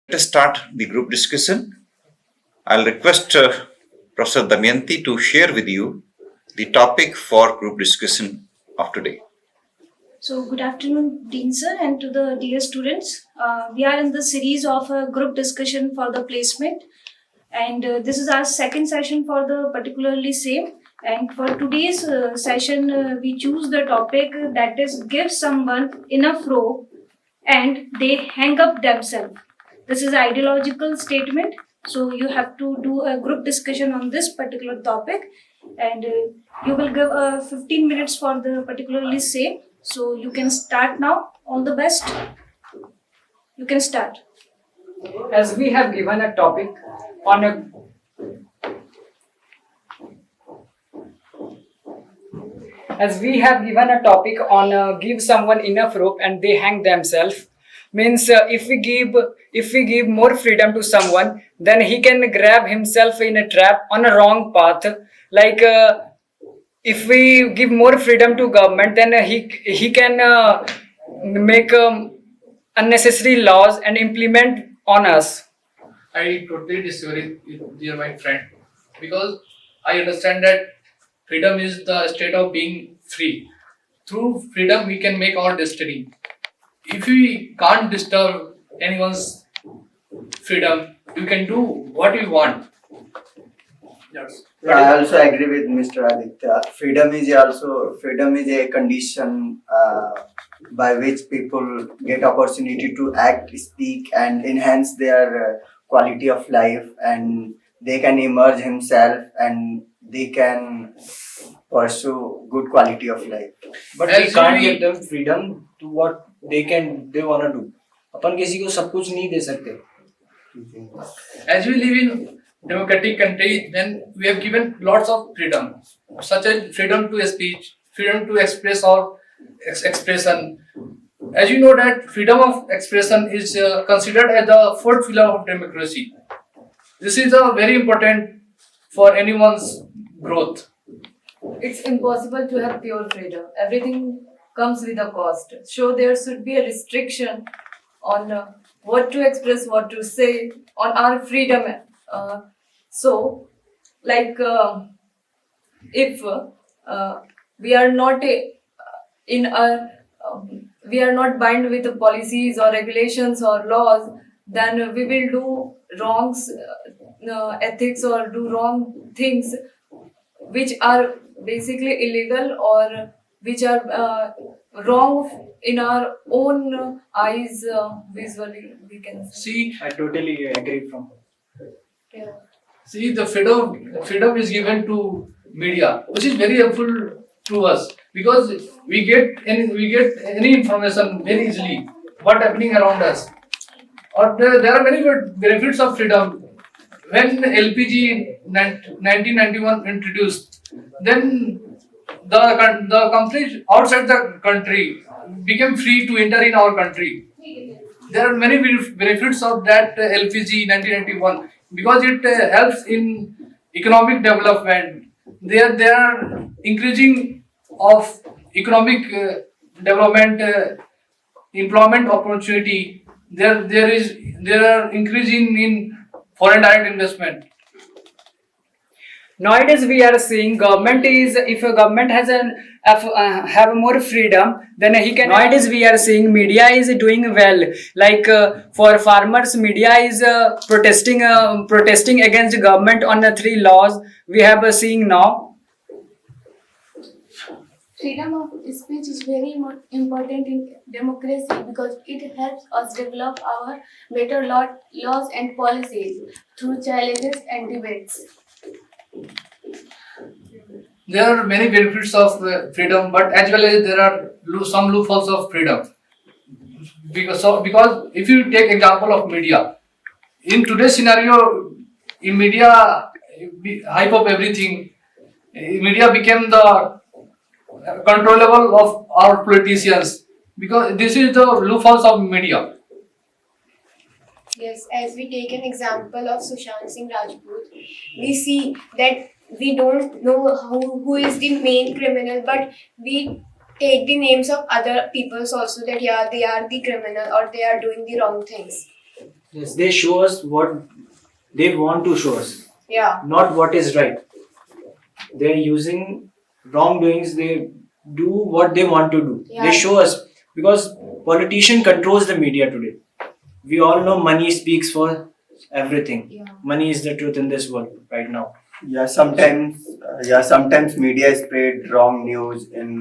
Let us start the group discussion. I'll request Professor Damayanti to share with you the topic for group discussion of today. So, good afternoon, Dean sir, and to the dear students. We are in the series of a group discussion for the placement, and this is our second session for the particularly same. And for today's session, we choose the topic that is give someone enough rope and they hang up themselves. This is ideological statement. So you have to do a group discussion on this particular topic, and you will give 15 minutes for the particularly same. So you can start now. All the best. You can start. As we have given a topic on a give someone enough rope and they hang themselves, means if we give more freedom to someone, then he can grab himself in a trap on a wrong path. Like if we give more freedom to government, then he can make unnecessary laws and implement on us. I totally disagree with dear my friend, because I understand that freedom is the state of being free. Through freedom, we can make our destiny. If we can't disturb anyone's freedom, we can do what we want. Yes. I also agree with Mr. Aditya. Freedom is a condition by which people get opportunity to act, speak, and enhance their quality of life, and they can emerge himself and they can pursue good quality of life. But we can't give them freedom to what they wanna do. अपन किसी को सब कुछ नहीं दे सकते. As we live in democratic country, then we have given lots of freedom, such as freedom to speech, freedom to express our expression. As you know that freedom of expression is considered as the fourth pillar of democracy. This is very important for anyone's growth. It's impossible to have pure freedom. Everything comes with a cost. So there should be a restriction on what to express, what to say, on our freedom. If we are not we are not bound with the policies or regulations or laws, then we will do wrongs, ethics, or do wrong things which are basically illegal or which are wrong in our own eyes. Visually, we can See, I totally agree from. yeah. See, the freedom is given to media, which is very helpful to us, because we get any information very easily what happening around us. Or there are many good benefits of freedom. When LPG 1991 introduced, then the companies outside the country became free to enter in our country. There are many benefits of that LPG 1991, because it helps in economic development. They are increasing of economic development, employment opportunity. There are increasing in foreign direct investment. Nowadays we are seeing if a government has have more freedom, then he can. Nowadays we are seeing media is doing well. Like for farmers, media is protesting against government on 3 laws we have seeing now. Freedom of speech is very important in democracy because it helps us develop our better laws and policies through challenges and debates. There are many benefits of freedom, but as well as there are some loopholes of freedom. Because if you take example of media, in today's scenario, in media hype up everything. Media became the controllable of our politicians, because this is the loopholes of media. Yes, as we take an example of Sushant Singh Rajput, we see that we don't know who is the main criminal, but we take the names of other peoples also that yeah, they are the criminal or they are doing the wrong things. Yes, they show us what they want to show us, Yeah. not what is right. They're using wrongdoings. They do what they want to do. Yeah. They show us because politician controls the media today. We all know money speaks for everything. Yeah. Money is the truth in this world right now. Sometimes media spread wrong news in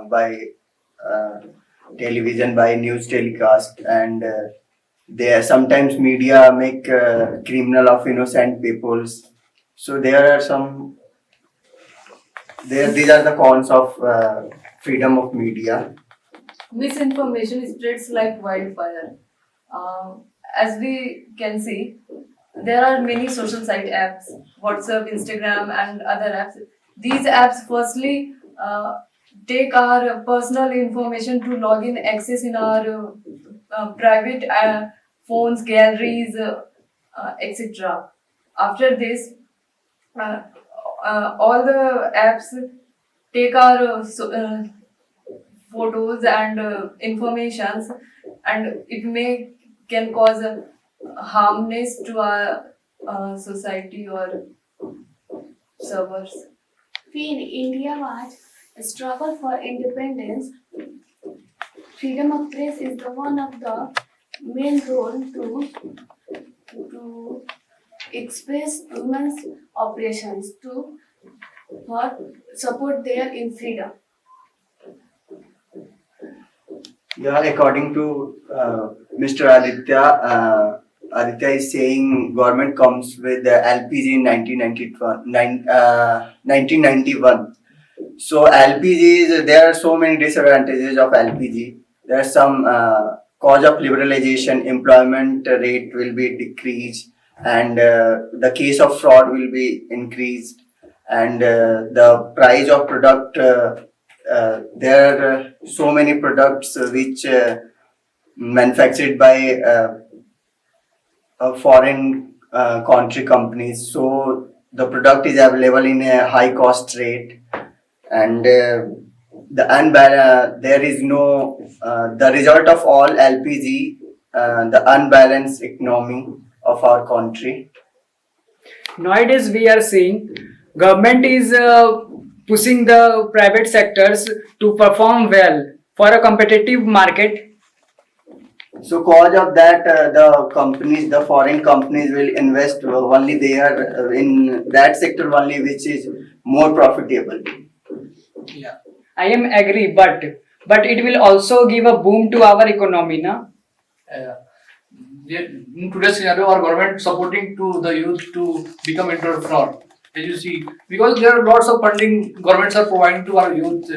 by television, by news telecast, and they sometimes media make criminal of innocent peoples. So there are some. These are the cons of freedom of media. Misinformation spreads like wildfire. As we can see, there are many social site apps, WhatsApp, Instagram, and other apps. These apps firstly take our personal information to log in access in our private phones, galleries, etc. After this, all the apps take our photos and informations, and it can cause harmness to our society or servers. We in India Watch struggle for independence. Freedom of press is the one of the main role to express women's operations to for support their in freedom. Yeah, according to Mr. Aditya, Aditya is saying government comes with the LPG in 1991. So LPG there are so many disadvantages of LPG. There are some cause of liberalization, employment rate will be decreased, and the case of fraud will be increased, and the price of product. There are so many products which manufactured by foreign country companies. So the product is available in a high cost rate, and there is no the result of all LPG, the unbalanced economy of our country. Nowadays, we are seeing government is pushing the private sectors to perform well for a competitive market. So cause of that, the foreign companies will invest only there in that sector only, which is more profitable. Yeah. I am agree, but it will also give a boom to our economy, na? In today's scenario, our government supporting to the youth to become entrepreneur. As you see, because there are lots of funding governments are providing to our youth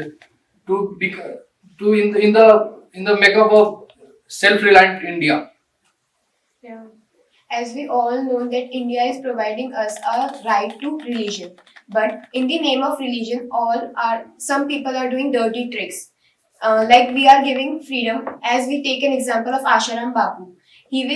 to in the makeup of self-reliant India. Yeah. As we all know that India is providing us a right to religion, but in the name of religion, some people are doing dirty tricks. Like we are giving freedom, as we take an example of Asharam Bapu. He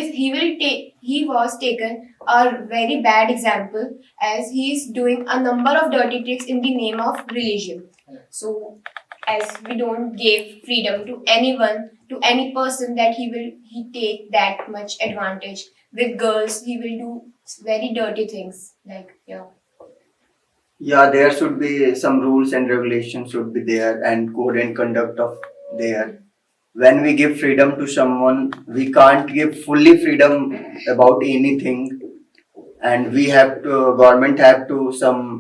was taken a very bad example, as he is doing a number of dirty tricks in the name of religion. So, as we don't give freedom to anyone, to any person, that he take that much advantage with girls, he will do very dirty things. Yeah, there should be some rules and regulations should be there, and code and conduct of there. When we give freedom to someone, we can't give fully freedom about anything, and government have to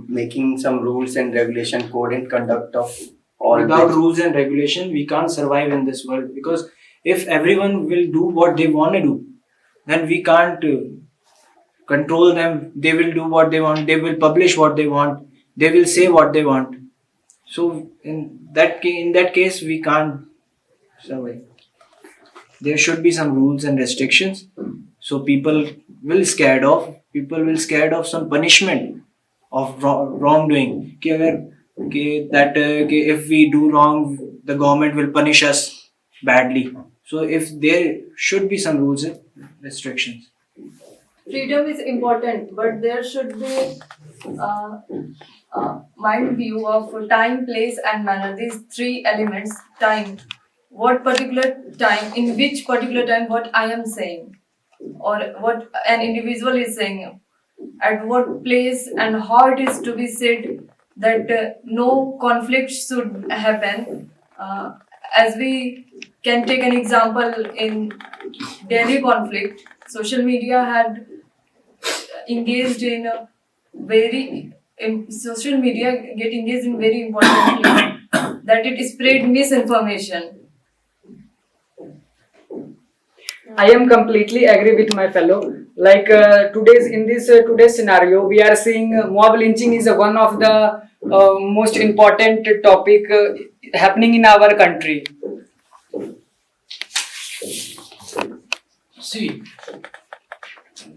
making some rules and regulation, code and conduct of all. Without this. rules and regulation, we can't survive in this world, because if everyone will do what they want to do, then we can't control them. They will do what they want. They will publish what they want. They will say what they want. So in that case, we can't survive. There should be some rules and restrictions, so people will scared of some punishment of wrongdoing. If we do wrong, the government will punish us badly. So if there should be some rules and restrictions. Freedom is important, but there should be mind view of time, place, and manner. These three elements. Time, what particular time, in which particular time, what I am saying. or what an individual is saying, at what place and how it is to be said, that no conflict should happen. As we can take an example in Delhi conflict, social media had engaged in a social media get engaged in very important thing, that it spread misinformation. I am completely agree with my fellow. Like today's scenario, we are seeing mob lynching is one of the most important topic happening in our country. See,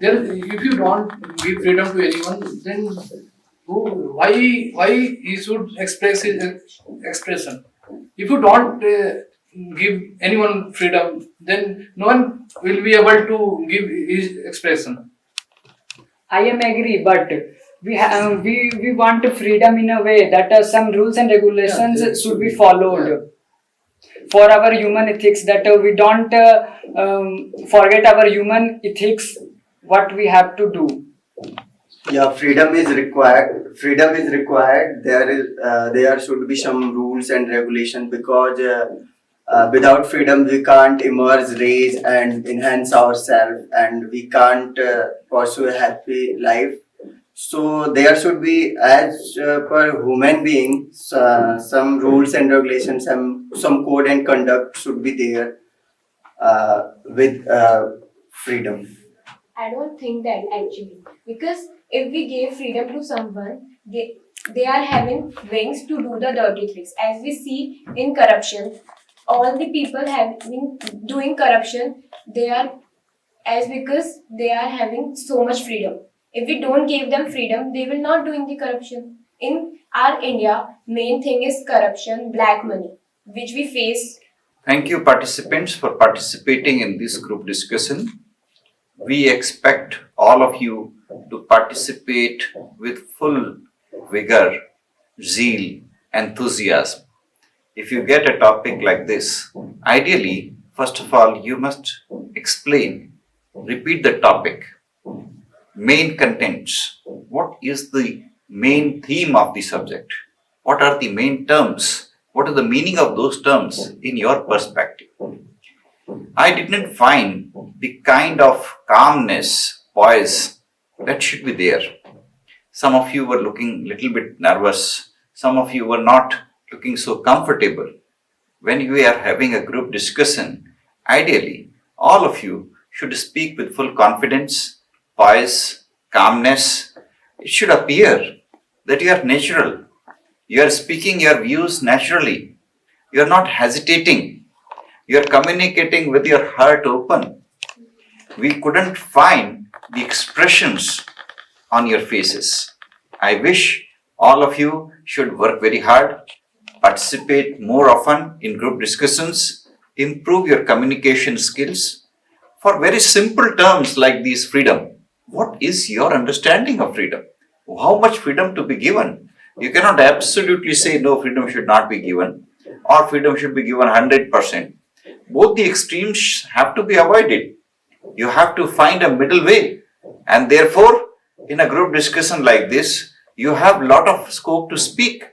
if you don't give freedom to anyone, then why he should express his expression? If you don't give anyone freedom, then no one will be able to give his expression. I am agree, but we want freedom in a way that some rules and regulations Yeah. should be followed for our human ethics. That we don't forget our human ethics. What we have to do. Yeah, freedom is required. Freedom is required. There should be some rules and regulation, because without freedom we can't emerge, raise, and enhance ourselves, and we can't pursue a happy life. So there should be, as per human beings, some rules and regulations, some code and conduct should be there with freedom. I don't think that actually, because if we give freedom to someone, they are having wings to do the dirty tricks. As we see in corruption, all the people having doing corruption, they are because they are having so much freedom. If we don't give them freedom, they will not doing the corruption. In our India, main thing is corruption, black money, which we face. Thank you, participants, for participating in this group discussion. We expect all of you to participate with full vigor, zeal, enthusiasm. If you get a topic like this, ideally, first of all, you must explain, repeat the topic, main contents. What is the main theme of the subject? What are the main terms? What is the meaning of those terms in your perspective? I didn't find the kind of calmness, poise that should be there. Some of you were looking a little bit nervous. Some of you were not looking so comfortable. When we are having a group discussion, ideally, all of you should speak with full confidence, poise, calmness. It should appear that you are natural. You are speaking your views naturally. You are not hesitating. You are communicating with your heart open. We couldn't find the expressions on your faces. I wish all of you should work very hard, participate more often in group discussions, improve your communication skills. For very simple terms like these, freedom. What is your understanding of freedom? How much freedom to be given? You cannot absolutely say no, freedom should not be given, or freedom should be given 100%. Both the extremes have to be avoided. You have to find a middle way. And therefore, in a group discussion like this, you have a lot of scope to speak.